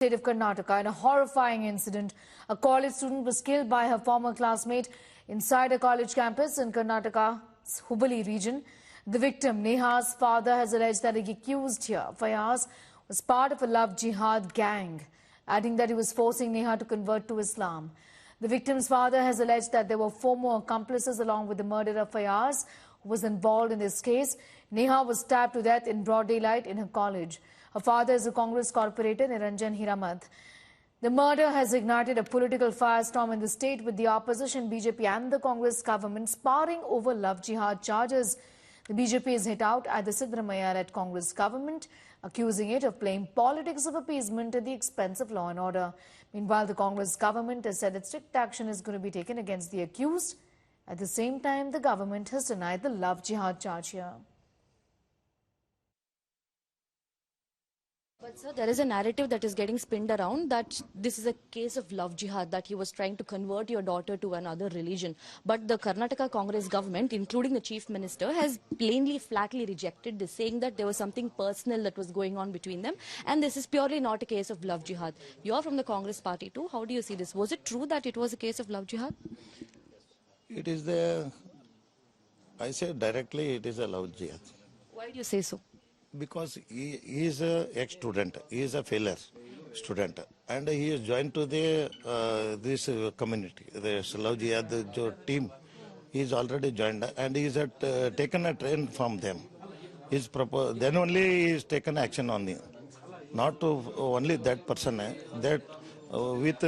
State of Karnataka, in a horrifying incident, a college student was killed by her former classmate inside a college campus in Karnataka's Hubballi region. The victim, Neha's father, has alleged that the accused here, Fayaz, was part of a love jihad gang, adding that he was forcing Neha to convert to Islam. The victim's father has alleged that there were 4 more accomplices along with the murderer Fayaz, who was involved in this case. Neha was stabbed to death in broad daylight in her college. Her father is a Congress corporator, Niranjan Hiramath. The murder has ignited a political firestorm in the state, with the opposition BJP and the Congress government sparring over love jihad charges. The BJP is hit out at the Siddaramaiah-led Congress government, accusing it of playing politics of appeasement at the expense of law and order. Meanwhile, the Congress government has said that strict action is going to be taken against the accused. At the same time, the government has denied the love jihad charge here. But sir, there is a narrative that is getting spinned around that this is a case of love jihad, that he was trying to convert your daughter to another religion. But the Karnataka Congress government, including the Chief Minister, has plainly, flatly rejected this, saying that there was something personal that was going on between them. And this is purely not a case of love jihad. You are from the Congress party too. How do you see this? Was it true that it was a case of love jihad? It is I say directly it is a love jihad. Why do you say so? Because he is an ex-student, he is a failure student, and he is joined to the this community, this love jihad team. He is already joined, and he is taken a train from them. Then only he is taken action on him, not to only that person. That with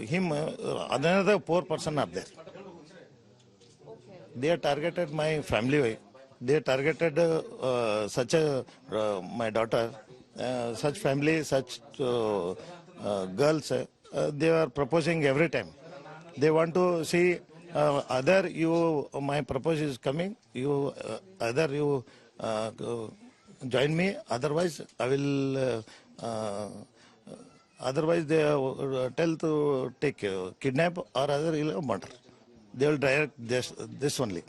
him, another 4 person are there. They have targeted my family. They targeted my daughter, such family, such girls. They are proposing every time. They want to see my proposal is coming. Either you join me. Otherwise, I will. Otherwise, they tell to take kidnap or other murder. They will direct this only.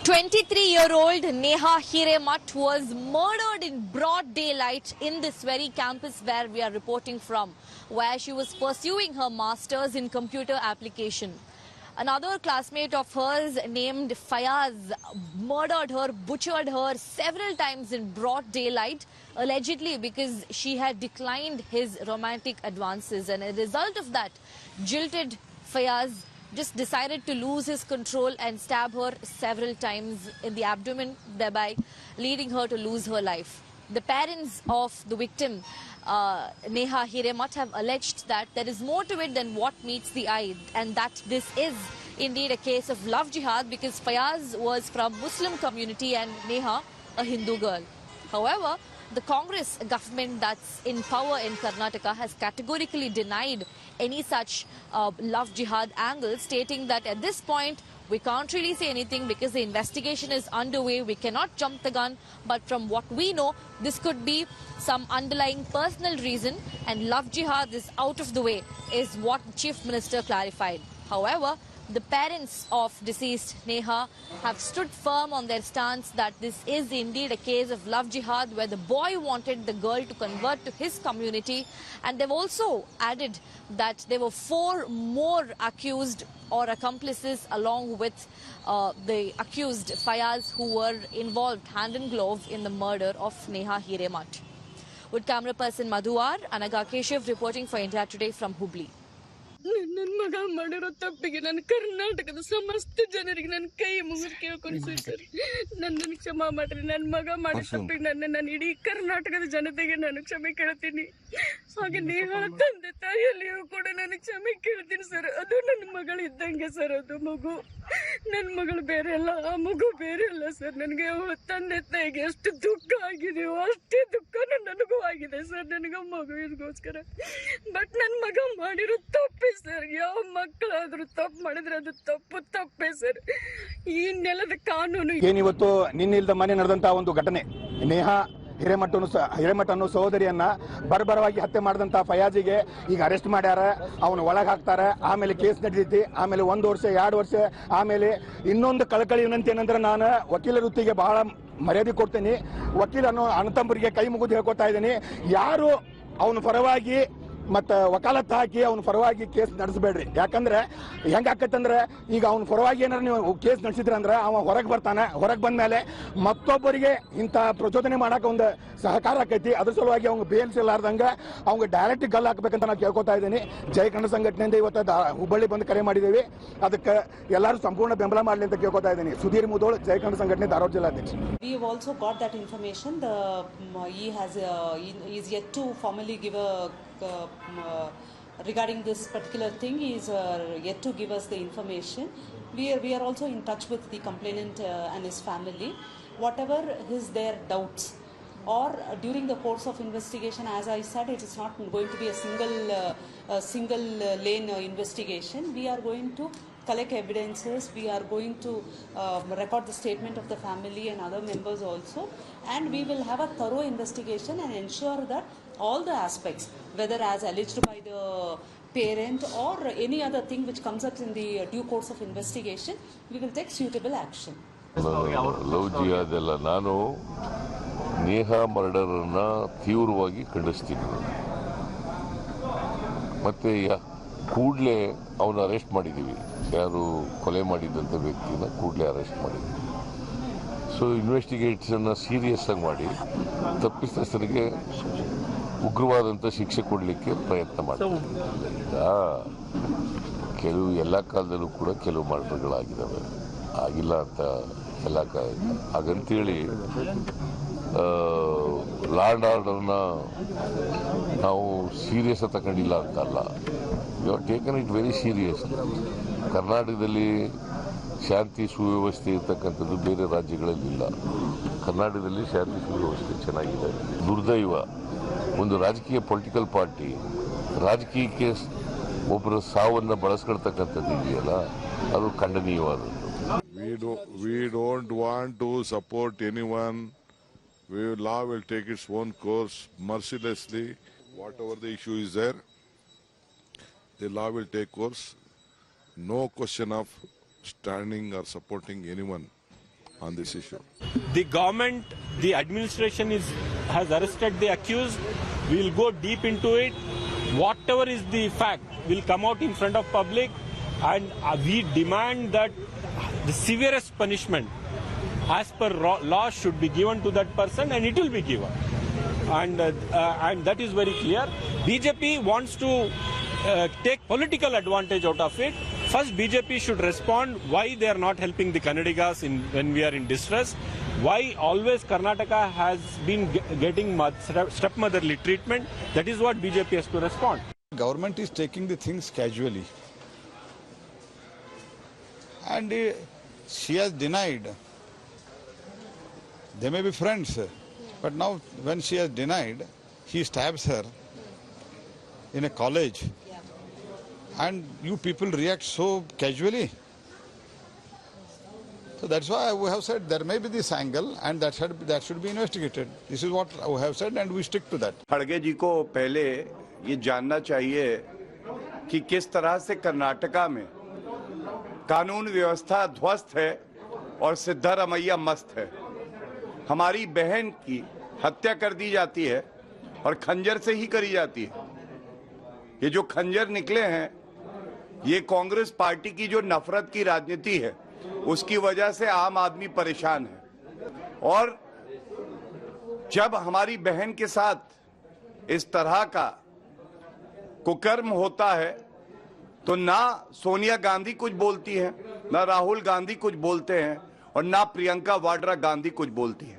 23-year-old Neha Hiremath was murdered in broad daylight in this very campus where we are reporting from, where she was pursuing her master's in computer application. Another classmate of hers named Fayaz murdered her, butchered her several times in broad daylight, allegedly because she had declined his romantic advances. And as a result of that, jilted Fayaz just decided to lose his control and stab her several times in the abdomen, thereby leading her to lose her life. The parents of the victim, Neha Hiremath, have alleged that there is more to it than what meets the eye, and that this is indeed a case of love jihad because Fayaz was from Muslim community and Neha a Hindu girl. However, the Congress government that's in power in Karnataka has categorically denied any such love jihad angle, stating that at this point we can't really say anything because the investigation is underway. We cannot jump the gun, but from what we know, this could be some underlying personal reason, and love jihad is out of the way, is what the Chief Minister clarified. However, the parents of deceased Neha have stood firm on their stance that this is indeed a case of love jihad, where the boy wanted the girl to convert to his community. And they've also added that there were 4 more accused or accomplices along with the accused Fayaz, who were involved hand in glove in the murder of Neha Hiremath. With camera person Madhuar, Anaga Keshav reporting for India Today from Hubli. ನನ್ನ ಮಗ ಮಾಡಿರೋ ತಪ್ಪಿಗೆ ನಾನು ಕರ್ನಾಟಕದ ಸಮಸ್ತ ಜನರಿಗೆ ನನ್ನ ಕೈ ಮುಗಿದು ಕೇಳ್ಕೊಂಡು ಸರ್ ನನ್ನನ್ನು ಕ್ಷಮಾ ಮಾಡ್ರಿ. ನನ್ನ ಮಗ ಮಾಡಿದ ತಪ್ಪಿಗೆ ನಾನು ಇಡೀ ಕರ್ನಾಟಕದ ಜನತೆಗೆ ನಾನು ಕ್ಷಮೆ ಕೇಳ್ತೀನಿ. ಹಾಗೆ ನೇಹಾಳ ತಂದೆ ತಾಯಿಯಲ್ಲಿಯೂ ಕೂಡ ನಾನು ಕ್ಷಮೆ ಕೇಳ್ತೀನಿ ಸರ್. ಅದು ನನ್ನ ಮಗಳು ಇದ್ದಂಗೆ ಸರ್. ಅದು ಮಗು ನನ್ನ ಮಗಳು ಬೇರೆ ಅಲ್ಲ, ಆ ಮಗು ಬೇರೆ ಅಲ್ಲ ಸರ್. ನನಗೆ ತಂದೆ ತಾಯಿಗೆ ಎಷ್ಟು ದುಃಖ ಆಗಿದೆಯೋ ಅಷ್ಟೇ ದುಃಖ ನನಗೂ ಆಗಿದೆ ಸರ್, ನನಗೆ ಮಗುವಿಗೋಸ್ಕರ. ಬಟ್ ನನ್ನ ಮಗ ಮಾಡಿರೋ ತಪ್ಪೆ ಸರ್. ಯಾವ ಮಕ್ಕಳಾದ್ರೂ ತಪ್ಪು ಮಾಡಿದ್ರೆ ಅದು ತಪ್ಪೇ ಸರ್. ಈ ನೆಲದ ಕಾನೂನು ಏನಿವತ್ತು ನಿನ್ನಿಲ್ದ ಮನೆ ನಡೆದಂತ ಒಂದು ಘಟನೆ, ನೇಹಾ ಹಿರೇಮಠ ಅನ್ನೋ ಸಹೋದರಿಯನ್ನ ಬರ್ಬರವಾಗಿ ಹತ್ಯೆ ಮಾಡಿದಂತ ಫಯಾಜಿಗೆ ಈಗ ಅರೆಸ್ಟ್ ಮಾಡ್ಯಾರ. ಅವನು ಒಳಗೆ ಹಾಕ್ತಾರೆ. ಆಮೇಲೆ ಕೇಸ್ ನಡೆದೈತಿ. ಆಮೇಲೆ 1 ವರ್ಷ 2 ವರ್ಷ ಆಮೇಲೆ ಇನ್ನೊಂದು ಕಳಕಳಿ ವಿನಂತಿ ಏನಂದ್ರೆ, ನಾನು ವಕೀಲ ವೃತ್ತಿಗೆ ಬಹಳ ಮರ್ಯಾದೆ ಕೊಡ್ತೀನಿ. ವಕೀಲ ಅನ್ನೋ ಅಣ್ಣತಮ್ಮರಿಗೆ ಕೈ ಮುಗಿದು ಹೇಳ್ಕೊತಾ ಇದ್ದೀನಿ, ಯಾರು ಅವನ ಪರವಾಗಿ ಮತ್ತು ವಕಾಲತ್ ಹಾಕಿ ಅವನ ಪರವಾಗಿ ಕೇಸ್ ನಡೆಸಬೇಡ್ರಿ. ಯಾಕಂದ್ರೆ ಹೆಂಗಾಕತ್ತಂದ್ರೆ ಈಗ ಅವನ ಪರವಾಗಿ ಏನಾರು ನೀವು ಕೇಸ್ ನಡೆಸಿದ್ರ ಅಂದ್ರೆ ಅವ ಹೊರಗೆ ಬರ್ತಾನೆ. ಹೊರಗೆ ಬಂದ್ಮೇಲೆ ಮತ್ತೊಬ್ಬರಿಗೆ ಇಂಥ ಪ್ರಚೋದನೆ ಮಾಡಕ್ಕೆ ಒಂದು ಸಹಕಾರ ಆಕೈತಿ. ಅದ್ರ ಸಲುವಾಗಿ ಅವ್ಗೆ ಬೇಲ್ ಸಿಲ್ಲಾರ್ದಂಗೆ ಅವ್ಗೆ ಡೈರೆಕ್ಟ್ ಗಲ್ ಹಾಕ್ಬೇಕಂತ ನಾನು ಕೇಳ್ಕೊತಾ ಇದ್ದೀನಿ. ಜೈ ಕನ್ನಡ ಸಂಘಟನೆಯಿಂದ ಇವತ್ತು ಹುಬ್ಬಳ್ಳಿ ಬಂದು ಕರೆ ಮಾಡಿದ್ದೀವಿ. ಅದಕ್ಕೆ ಎಲ್ಲರೂ ಸಂಪೂರ್ಣ ಬೆಂಬಲ ಮಾಡಲಿ ಅಂತ ಕೇಳ್ಕೊತಾ ಇದ್ದೀನಿ. ಸುಧೀರ್ ಮುದೋಳ್, ಜೈ ಕನ್ನಡ ಸಂಘಟನೆ, ಧಾರವಾಡ ಜಿಲ್ಲಾಧ್ಯಕ್ಷ. We have also got that information. He is yet to formally give a regarding this particular thing. He is yet to give us the information. We are also in touch with the complainant and his family. Whatever their doubts or during the course of investigation, as I said, it is not going to be a single lane investigation. We are going to collect evidences. We are going to record the statement of the family and other members also, and we will have a thorough investigation and ensure that all the aspects, whether as alleged by the parent or any other thing which comes up in the due course of investigation, we will take suitable action. Love jihad ನಾನು ನೇಹಾ ಮರ್ಡರನ್ನ ತೀವ್ರವಾಗಿ ಖಂಡಿಸ್ತೀನಿ. ಮತ್ತೆ ಕೂಡಲೇ ಅವನ್ನ arrest ಮಾಡಿದ್ದೀವಿ. ಯಾರು ಕೊಲೆ ಮಾಡಿದಂಥ ವ್ಯಕ್ತಿನ ಕೂಡಲೇ ಅರೆಸ್ಟ್ ಮಾಡಿದ್ದೀವಿ. ಸೊ ಇನ್ವೆಸ್ಟಿಗೇಷನ್ನ ಸೀರಿಯಸ್ ಆಗಿ ಮಾಡಿ ತಪ್ಪಿತಸ್ಥರಿಗೆ ಉಗ್ರವಾದಂಥ ಶಿಕ್ಷೆ ಕೊಡಲಿಕ್ಕೆ ಪ್ರಯತ್ನ ಮಾಡ್ತಾರೆ. ಈಗ ಕೆಲವು ಎಲ್ಲ ಕಾಲದಲ್ಲೂ ಕೂಡ ಕೆಲವು ಮರ್ಡರ್ಗಳಾಗಿದ್ದಾವೆ, ಆಗಿಲ್ಲ ಅಂತ ಎಲ್ಲ ಹಾಗಂತೇಳಿ ಲಾ ಆ್ಯಂಡ್ ಆರ್ಡರ್ನ ನಾವು ಸೀರಿಯಸ್ ತಗೊಂಡಿಲ್ಲ ಅಂತಲ್ಲ. You are taken it very serious. ಕರ್ನಾಟಕದಲ್ಲಿ ಶಾಂತಿ ಸುವ್ಯವಸ್ಥೆ ಇರ್ತಕ್ಕಂಥದ್ದು ಬೇರೆ ರಾಜ್ಯಗಳಲ್ಲಿ ಇಲ್ಲ. ಕರ್ನಾಟಕದಲ್ಲಿ ಶಾಂತಿ ಸುವ್ಯವಸ್ಥೆ ಚೆನ್ನಾಗಿದೆ. ದುರ್ದೈವ ಒಂದು ರಾಜಕೀಯ ಪೊಲಿಟಿಕಲ್ ಪಾರ್ಟಿ ರಾಜಕೀಯಕ್ಕೆ ಒಬ್ಬರ ಸಾವನ್ನು ಬಳಸ್ಕೊಳ್ತಕ್ಕಂಥದ್ದು ಇದೆಯಲ್ಲ, ಅದು ಖಂಡನೀಯವಾದದ್ದು. We don't want to support anyone. Law will take its own course mercilessly. Whatever the issue is there, the law will take course. No question of standing or supporting anyone on this issue. The government, the administration has arrested the accused. We will go deep into it. Whatever is the fact will come out in front of public, and we demand that the severest punishment as per law should be given to that person, and it will be given. And that is very clear. BJP wants to take political advantage out of it. First, BJP should respond why they are not helping the Kannadigas when we are in distress. Why always Karnataka has been getting stepmotherly treatment. That is what BJP has to respond. Government is taking the things casually. And she has denied. They may be friends, but now when she has denied, he stabs her in a college. And you people react so casually. So that's why we have said there may be this angle, and that should be investigated. This is what we have said, and we stick to that. खड़गे जी को पहले ये जानना चाहिए कि किस तरह से कर्नाटका में कानून व्यवस्था ध्वस्त है और सिद्धारमैया मस्त है. हमारी बहन की हत्या कर दी जाती है और खंजर से ही करी जाती है. ये जो खंजर निकले हैं, ये कांग्रेस पार्टी की जो नफरत की राजनीति है उसकी वजह से आम आदमी परेशान है. और जब हमारी बहन के साथ इस तरह का कुकर्म होता है तो ना सोनिया गांधी कुछ बोलती हैं, ना राहुल गांधी कुछ बोलते हैं, और ना प्रियंका वाड्रा गांधी कुछ बोलती है.